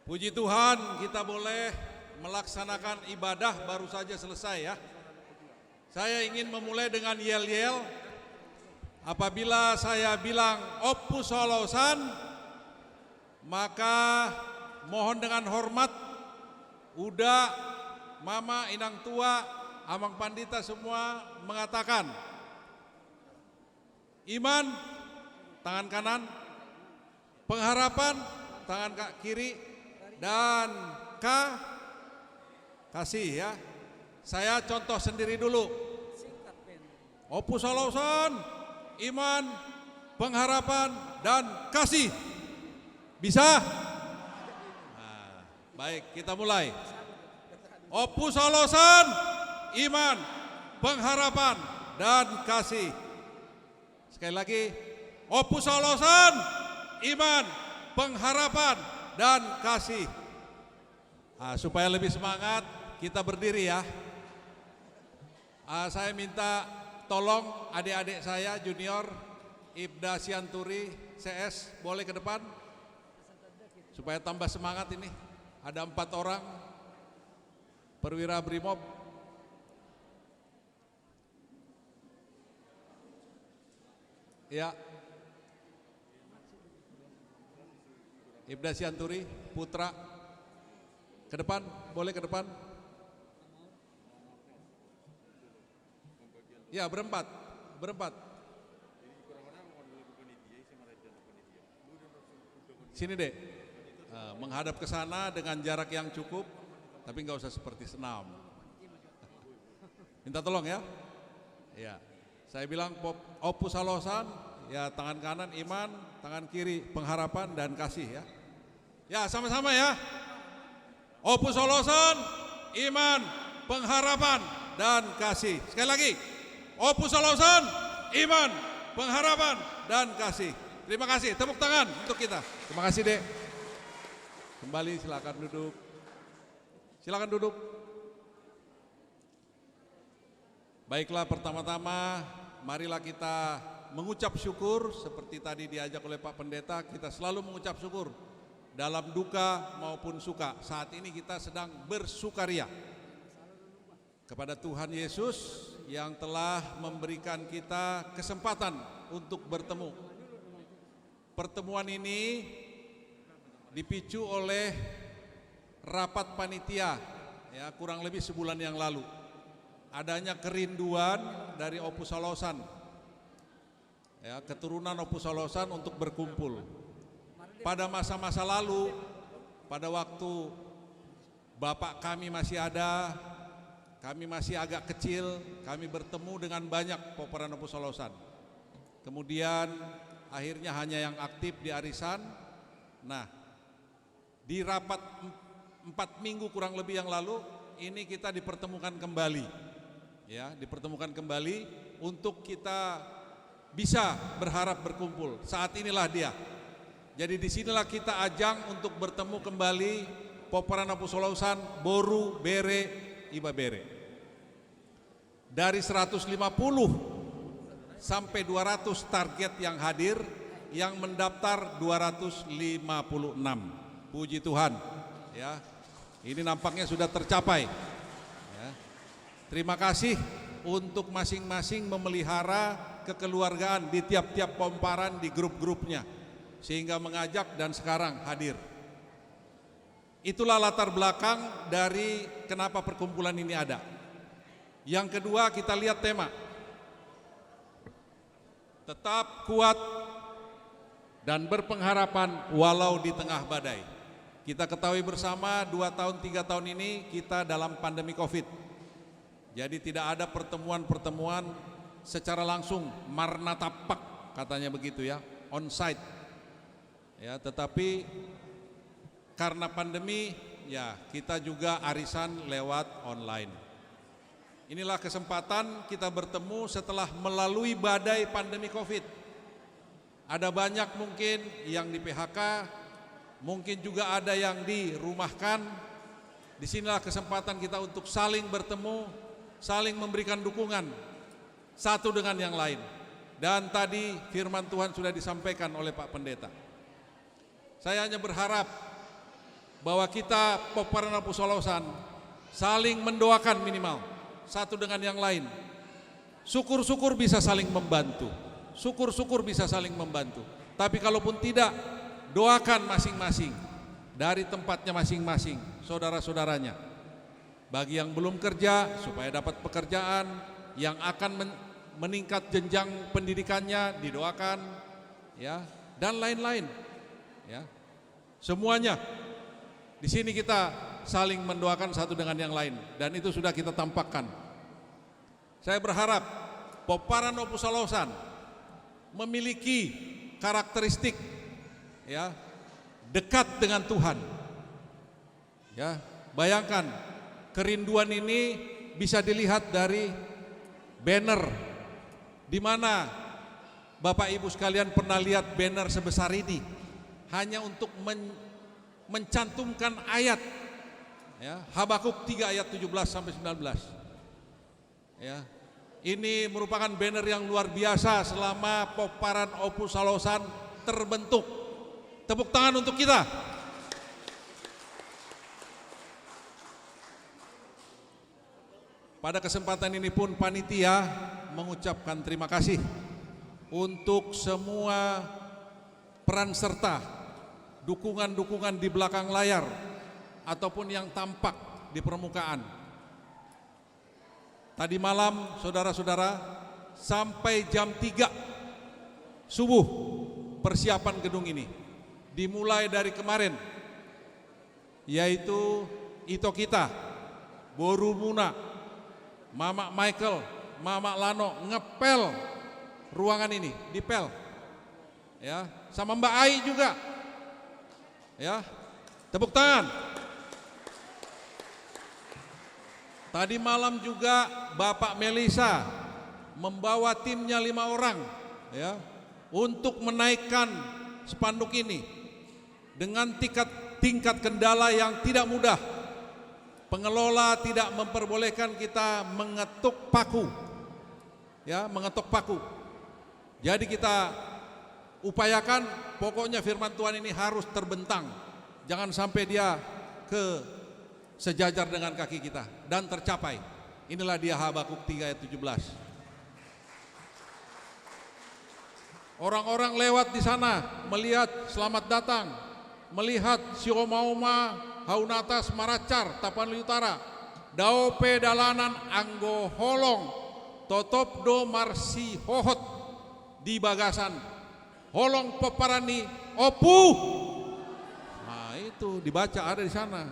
Puji Tuhan, kita boleh melaksanakan ibadah baru saja selesai ya. Saya ingin memulai dengan yel-yel. Apabila saya bilang Opus Holosan, maka mohon dengan hormat Uda, Mama, Inang Tua, Amang Pandita semua mengatakan iman, tangan kanan, pengharapan, tangan kiri, dan kasih ya. Saya contoh sendiri dulu. Opus Holosan, iman, pengharapan, dan kasih. Bisa? Nah, baik, kita mulai. Opus Holosan, iman, pengharapan, dan kasih. Sekali lagi, Opus Holosan, iman, pengharapan, dan kasih. Nah, supaya lebih semangat, kita berdiri ya. Saya minta tolong adik-adik saya junior, Ibda Sianturi, CS, boleh ke depan? Supaya tambah semangat ini. Ada 4 orang perwira Brimob. Ya. Ibda Sianturi, Putra, ke depan, boleh ke depan? Ya, berempat. Sini deh, menghadap ke sana dengan jarak yang cukup, tapi nggak usah seperti senam. Minta tolong ya. Ya, saya bilang Opus Holosan, ya tangan kanan iman, tangan kiri pengharapan dan kasih ya. Ya sama-sama ya. Opus Holosan, iman, pengharapan, dan kasih. Sekali lagi. Opus Holosan, iman, pengharapan, dan kasih. Terima kasih. Tepuk tangan untuk kita. Terima kasih Dek. Kembali silakan duduk. Silakan duduk. Baiklah, pertama-tama marilah kita mengucap syukur seperti tadi diajak oleh Pak Pendeta. Kita selalu mengucap syukur dalam duka maupun suka. Saat ini kita sedang bersukaria kepada Tuhan Yesus yang telah memberikan kita kesempatan untuk bertemu. Pertemuan ini dipicu oleh rapat panitia ya, kurang lebih sebulan yang lalu. Adanya kerinduan dari Opus Holosan ya, keturunan Opus Holosan untuk berkumpul. Pada masa-masa lalu, pada waktu bapak kami masih ada, kami masih agak kecil, kami bertemu dengan banyak Poperanan Opus Holosan. Kemudian akhirnya hanya yang aktif di arisan. Nah, di rapat 4 minggu kurang lebih yang lalu, ini kita dipertemukan kembali. Ya, dipertemukan kembali untuk kita bisa berharap berkumpul. Saat inilah dia. Jadi disinilah kita ajang untuk bertemu kembali Poperanan Opus Holosan, Boru, Bere, Iba Bere. Dari 150 sampai 200 target yang hadir, yang mendaftar 256. Puji Tuhan. Ya, ini nampaknya sudah tercapai. Ya. Terima kasih untuk masing-masing memelihara kekeluargaan di tiap-tiap pomparan di grup-grupnya, sehingga mengajak dan sekarang hadir. Itulah latar belakang dari kenapa perkumpulan ini ada. Yang kedua, kita lihat tema. Tetap kuat dan berpengharapan walau di tengah badai. Kita ketahui bersama 2 tahun 3 tahun ini kita dalam pandemi Covid. Jadi tidak ada pertemuan-pertemuan secara langsung, marnatapak katanya begitu ya, on-site. Ya, tetapi karena pandemi ya kita juga arisan lewat online. Inilah kesempatan kita bertemu setelah melalui badai pandemi Covid. Ada banyak mungkin yang di PHK, mungkin juga ada yang dirumahkan. Disinilah kesempatan kita untuk saling bertemu, saling memberikan dukungan satu dengan yang lain. Dan tadi firman Tuhan sudah disampaikan oleh Pak Pendeta. Saya hanya berharap bahwa kita Poparan Opu Solosan saling mendoakan minimal satu dengan yang lain. Syukur-syukur bisa saling membantu. Syukur-syukur bisa saling membantu. Tapi kalaupun tidak, doakan masing-masing dari tempatnya masing-masing, saudara-saudaranya. Bagi yang belum kerja supaya dapat pekerjaan, yang akan meningkat jenjang pendidikannya didoakan, ya, dan lain-lain, ya. Semuanya di sini kita saling mendoakan satu dengan yang lain, dan itu sudah kita tampakkan. Saya berharap Poparan Opu Solosan memiliki karakteristik, ya, dekat dengan Tuhan. Ya, bayangkan kerinduan ini bisa dilihat dari banner, di mana Bapak Ibu sekalian pernah lihat banner sebesar ini hanya untuk mencantumkan ayat, ya, Habakuk 3 ayat 17 sampai 19. Ya, ini merupakan banner yang luar biasa selama Poparan Opu Solosan terbentuk. Tepuk tangan untuk kita. Pada kesempatan ini pun panitia mengucapkan terima kasih untuk semua peran serta, dukungan-dukungan di belakang layar ataupun yang tampak di permukaan. Tadi malam saudara-saudara sampai jam 3 subuh persiapan gedung ini. Dimulai dari kemarin, yaitu Ito kita, Boru Muna, Mama Michael, Mama Lano ngepel ruangan ini, dipel, ya, sama Mbak Ai juga, ya, tepuk tangan. Tadi malam juga Bapak Melisa membawa timnya 5 orang, ya, untuk menaikkan spanduk ini dengan tingkat kendala yang tidak mudah. Pengelola tidak memperbolehkan kita mengetuk paku, ya, mengetuk paku. Jadi kita upayakan pokoknya firman Tuhan ini harus terbentang, jangan sampai dia ke sejajar dengan kaki kita dan tercapai. Inilah dia Habakuk 3 ayat 17. Orang-orang lewat di sana melihat selamat datang, melihat Siomauma Haunatas Maracar Tapanuli Utara, Daope Dalanan Anggo Holong, Totopdo Marsi Hohot di Bagasan, Holong Poparani Opu. Nah, itu dibaca ada di sana,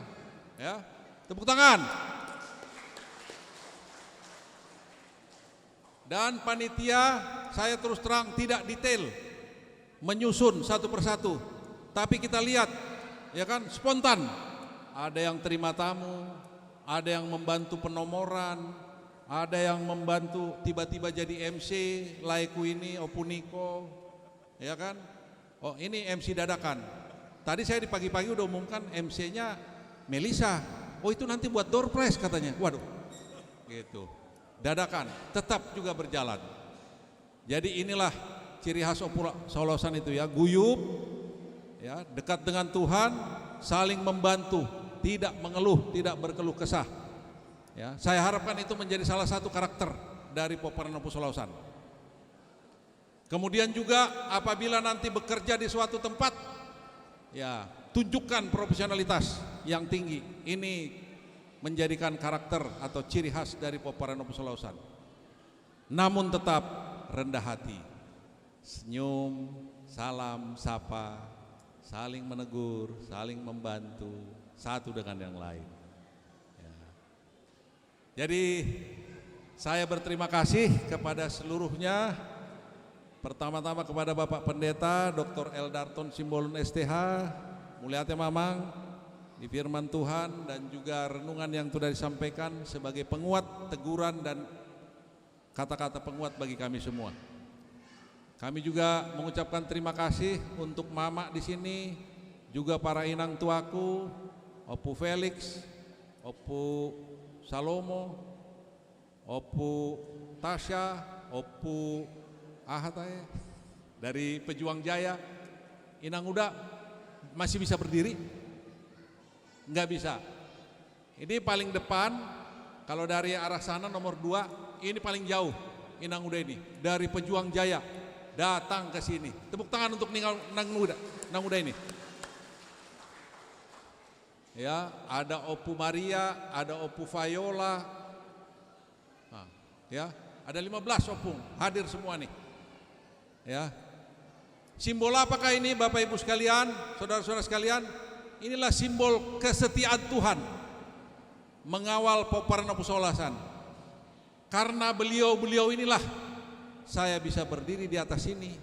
ya. Tepuk tangan. Dan panitia saya terus terang tidak detail menyusun satu persatu, tapi kita lihat, ya kan, spontan. Ada yang terima tamu, ada yang membantu penomoran, ada yang membantu tiba-tiba jadi MC, Laiku ini, Opuniko, ya kan. Oh, ini MC dadakan. Tadi saya di pagi-pagi udah umumkan MC-nya Melisa. Oh, itu nanti buat door prize katanya. Waduh, gitu. Dadakan, tetap juga berjalan. Jadi inilah ciri khas Opu Solosan itu, ya, guyup, ya, dekat dengan Tuhan, saling membantu, tidak mengeluh, tidak berkeluh kesah. Ya, saya harapkan itu menjadi salah satu karakter dari Poparan Opu Solosan. Kemudian juga apabila nanti bekerja di suatu tempat, ya, tunjukkan profesionalitas yang tinggi. Ini menjadikan karakter atau ciri khas dari Poparan Opu Solosan. Namun tetap rendah hati, senyum, salam, sapa, saling menegur, saling membantu satu dengan yang lain, ya. Jadi saya berterima kasih kepada seluruhnya. Pertama-tama kepada Bapak Pendeta Dr. Eldarton Simbolon STH, Mulyate Mamang, di firman Tuhan dan juga renungan yang sudah disampaikan sebagai penguat, teguran dan kata-kata penguat bagi kami semua. Kami juga mengucapkan terima kasih untuk Mama di sini, juga para inang tuaku, Opu Felix, Opu Salomo, Opu Tasya, Opu Ahatae dari Pejuang Jaya. Inang Uda masih bisa berdiri? nggak bisa. Ini paling depan, kalau dari arah sana nomor 2, ini paling jauh, Inang Muda ini. Dari Pejuang Jaya, datang ke sini. Tepuk tangan untuk Inang Muda ini. Ya, ada Opu Maria, ada Opu Viola, nah, ya, ada 15 opung hadir semua nih. Ya, simbol apakah ini Bapak Ibu sekalian, saudara-saudara sekalian? Inilah simbol kesetiaan Tuhan mengawal Pauperanan Pusolasan. Karena beliau-beliau inilah saya bisa berdiri di atas sini.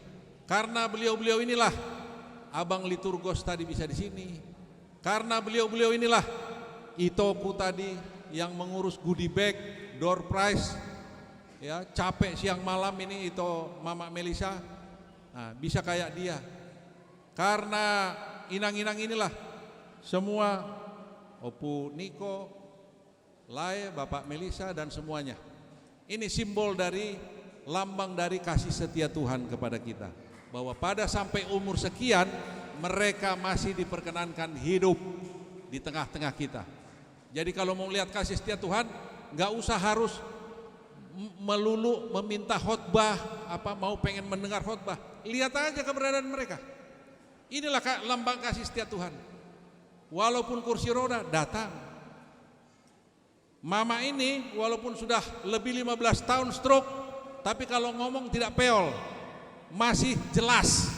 Karena beliau-beliau inilah Abang Liturgos tadi bisa di sini. Karena beliau-beliau inilah Itoku tadi yang mengurus goodie bag, door prize, ya, capek siang malam ini Ito Mama Melisa, nah, bisa kayak dia. Karena inang-inang inilah semua Opu Niko, Lai, Bapak Melisa dan semuanya. Ini simbol dari lambang dari kasih setia Tuhan kepada kita. Bahwa pada sampai umur sekian mereka masih diperkenankan hidup di tengah-tengah kita. Jadi kalau mau lihat kasih setia Tuhan, nggak usah harus melulu meminta khotbah, mau pengen mendengar khotbah. Lihat aja keberadaan mereka. Inilah lambang kasih setia Tuhan. Walaupun kursi roda datang. Mama ini walaupun sudah lebih 15 tahun stroke, tapi kalau ngomong tidak peol, masih jelas.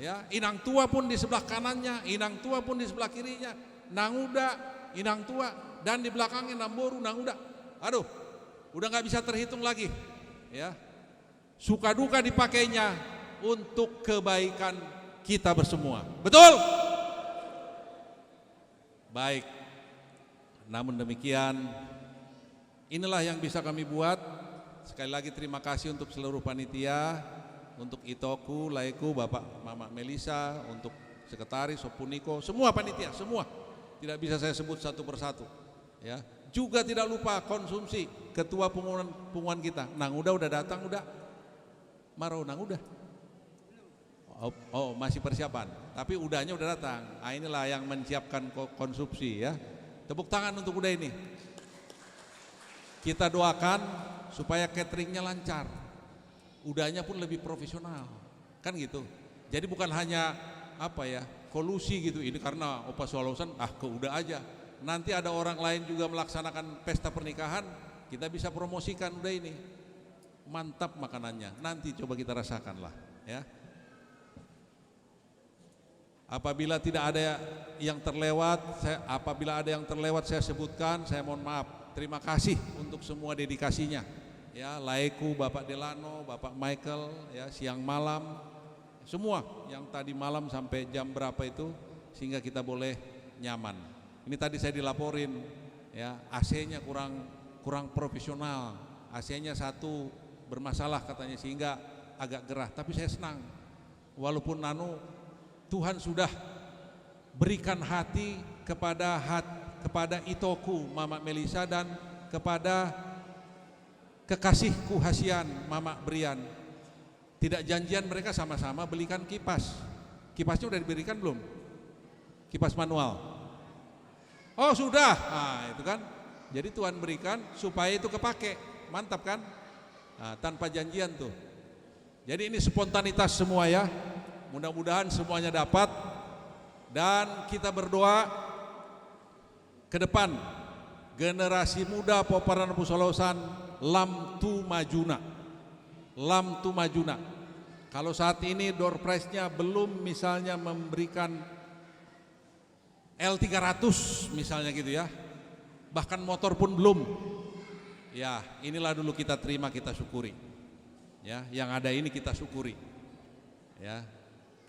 Ya, inang tua pun di sebelah kanannya, inang tua pun di sebelah kirinya, nanguda, inang tua, dan di belakangnya namboru, nanguda. Aduh, udah nggak bisa terhitung lagi. Ya, suka duka dipakainya untuk kebaikan kita bersemua. Betul? Baik. Namun demikian, inilah yang bisa kami buat. Sekali lagi terima kasih untuk seluruh panitia, untuk Itoku, Laiku, Bapak Mama Melisa, untuk sekretaris, Opuniko, semua panitia, semua. Tidak bisa saya sebut satu persatu. Ya, juga tidak lupa konsumsi ketua punguan kita. Nang udah datang udah. Marau nang udah. Oh, masih persiapan. Tapi udahnya udah datang. Nah, inilah yang menyiapkan konsumsi ya. Tepuk tangan untuk udah ini. Kita doakan supaya cateringnya lancar. Udahnya pun lebih profesional. Kan gitu. Jadi bukan hanya kolusi gitu. Ini karena Opa Solosan ke udah aja. Nanti ada orang lain juga melaksanakan pesta pernikahan, kita bisa promosikan udah ini. Mantap makanannya. Nanti coba kita rasakanlah, ya. Apabila tidak ada yang terlewat, saya sebutkan, saya mohon maaf. Terima kasih untuk semua dedikasinya. Ya, Laiku, Bapak Delano, Bapak Michael, ya, siang malam, semua yang tadi malam sampai jam berapa itu sehingga kita boleh nyaman. Ini tadi saya dilaporin, ya, AC-nya kurang profesional, AC-nya satu bermasalah katanya sehingga agak gerah. Tapi saya senang, walaupun Tuhan sudah berikan hati kepada Itoku Mama Melisa dan kepada kekasihku Hasian Mama Brian. Tidak janjian mereka sama-sama belikan kipas. Kipasnya udah diberikan belum? Kipas manual. Oh sudah, nah itu kan. Jadi Tuhan berikan supaya itu kepake. Mantap kan? Nah, tanpa janjian tuh. Jadi ini spontanitas semua ya. Mudah-mudahan semuanya dapat. Dan kita berdoa ke depan generasi muda Pauperanan Pusolosan lam tu majuna. Kalau saat ini door prize-nya belum misalnya memberikan L300 misalnya gitu ya. Bahkan motor pun belum. Ya, inilah dulu kita terima, kita syukuri. Ya, yang ada ini kita syukuri. Ya.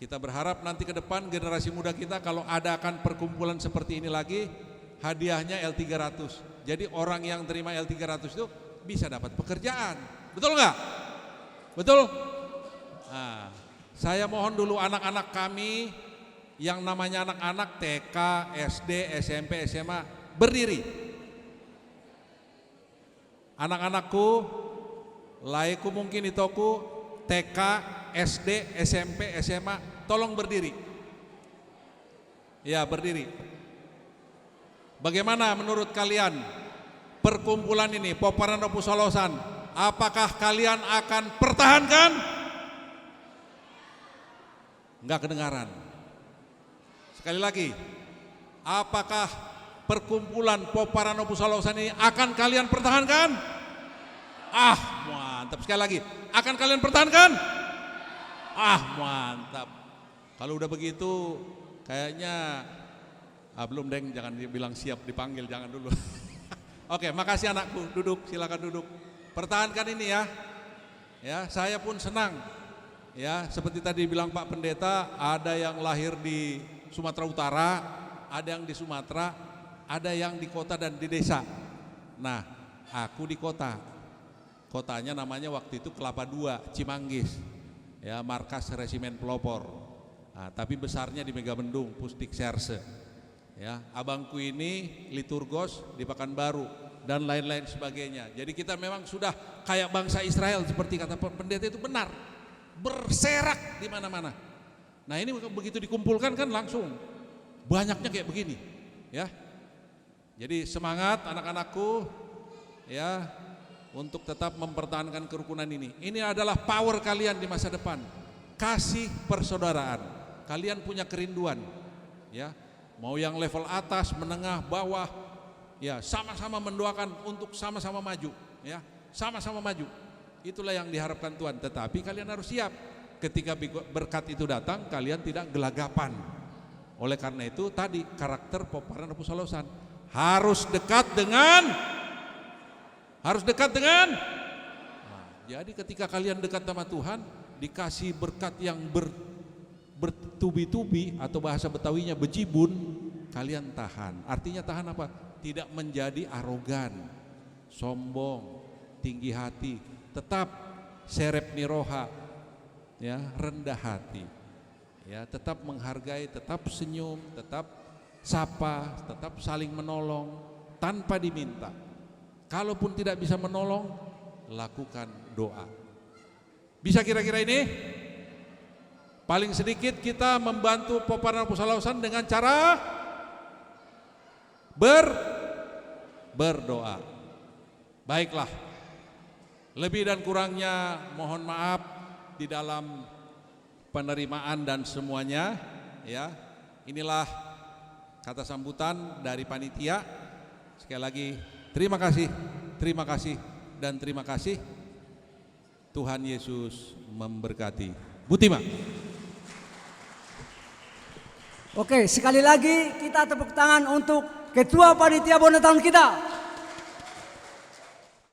Kita berharap nanti ke depan generasi muda kita kalau ada akan perkumpulan seperti ini lagi, hadiahnya L300. Jadi orang yang terima L300 itu bisa dapat pekerjaan. Betul nggak? Betul? Nah, saya mohon dulu anak-anak kami yang namanya anak-anak TK, SD, SMP, SMA berdiri. Anak-anakku, Laiku mungkin Itoku, TK, SD, SMP, SMA, tolong berdiri. Ya, berdiri. Bagaimana menurut kalian perkumpulan ini, Poparan Opus Solosan? Apakah kalian akan pertahankan? Enggak kedengaran. Sekali lagi, apakah perkumpulan Poparan Opus Solosan ini akan kalian pertahankan? Ah, mantap. Sekali lagi, akan kalian pertahankan? Ah, mantap. Kalau udah begitu kayaknya belum deng, jangan bilang siap dipanggil, jangan dulu. Oke, makasih anakku, duduk, silakan duduk. Pertahankan ini ya. Ya, saya pun senang. Ya, seperti tadi bilang Pak Pendeta, ada yang lahir di Sumatera Utara, ada yang di Sumatera, ada yang di kota dan di desa. Nah, aku di kota. Kotanya namanya waktu itu Kelapa II, Cimanggis. Ya, markas Resimen Pelopor. Nah, tapi besarnya di Megamendung, Pusdik Serse. Ya, abangku ini liturgos di Pekanbaru dan lain-lain sebagainya. Jadi kita memang sudah kayak bangsa Israel seperti kata pendeta itu benar, berserak di mana-mana. Nah ini begitu dikumpulkan kan langsung banyaknya kayak begini, ya. Jadi semangat anak-anakku, ya, untuk tetap mempertahankan kerukunan ini. Ini adalah power kalian di masa depan. Kasih persaudaraan. Kalian punya kerinduan, ya. Mau yang level atas, menengah, bawah, ya sama-sama mendoakan untuk sama-sama maju, ya, sama-sama maju. Itulah yang diharapkan Tuhan. Tetapi kalian harus siap ketika berkat itu datang, kalian tidak gelagapan. Oleh karena itu tadi karakter Poparan Opus Solosan harus dekat dengan, Nah, jadi ketika kalian dekat sama Tuhan, dikasih berkat yang bertubi-tubi atau bahasa Betawinya bejibun, kalian tahan. Artinya tahan apa? Tidak menjadi arogan, sombong, tinggi hati, tetap serep niroha, ya, rendah hati, ya, tetap menghargai, tetap senyum, tetap sapa, tetap saling menolong tanpa diminta. Kalaupun tidak bisa menolong, lakukan doa. Bisa kira-kira ini? Paling sedikit kita membantu Poparan Opus Solosan dengan cara berdoa. Baiklah, lebih dan kurangnya mohon maaf di dalam penerimaan dan semuanya, ya. Inilah kata sambutan dari panitia. Sekali lagi terima kasih, dan terima kasih. Tuhan Yesus memberkati. Butima. Oke, sekali lagi kita tepuk tangan untuk Ketua Panitia Bonda tahun kita.